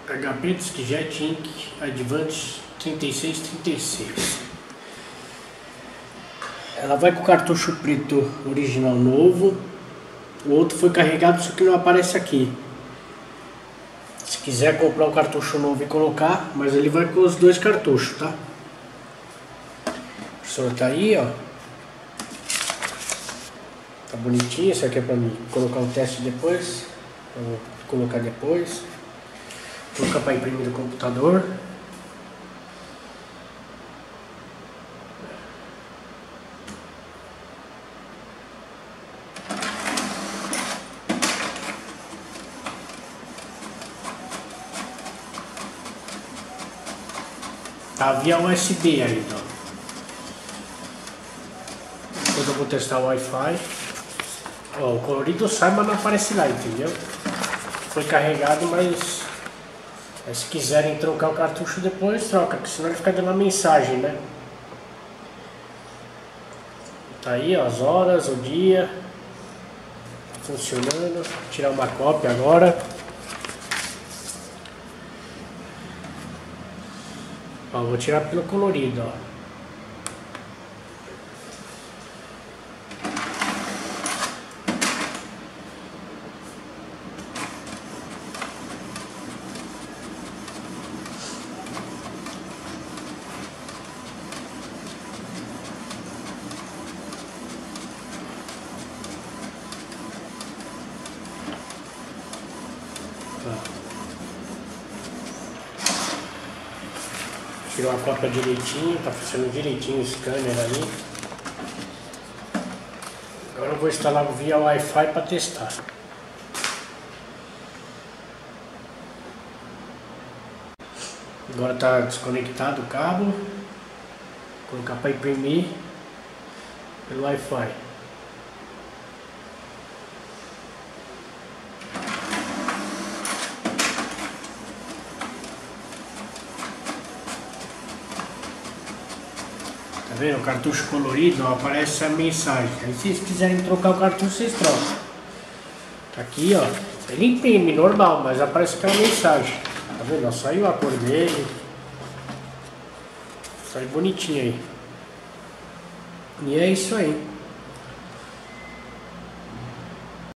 HP Diskjet Inc. Advance 3636. Ela vai com o cartucho preto original novo. O outro foi carregado, só que não aparece aqui. Se quiser comprar o cartucho novo e colocar, mas ele vai com os dois cartuchos, tá? A impressora tá aí, ó. Tá bonitinho, isso aqui é pra mim colocar o teste depois. Eu vou colocar depois. Vou colocar pra imprimir no computador. Tá via USB ainda. Depois eu vou testar o Wi-Fi. Ó, o colorido sai, mas não aparece lá, entendeu? Foi carregado, mas se quiserem trocar o cartucho depois, troca, porque senão ele fica dando uma mensagem, né? Tá aí, ó, as horas, o dia. Funcionando. Vou tirar uma cópia agora. Ó, vou tirar pelo colorido, ó. Tirou a cópia direitinho, tá funcionando direitinho o scanner ali. Agora eu vou instalar via Wi-Fi para testar. Agora tá desconectado o cabo. Vou colocar para imprimir pelo Wi-Fi. Tá vendo? O cartucho colorido, ó, aparece a mensagem. Aí se vocês quiserem trocar o cartucho, vocês trocam. Tá aqui, ó. Ele imprime normal, mas aparece aquela mensagem. Tá vendo? Ó, saiu a cor dele. Saiu bonitinho aí. E é isso aí.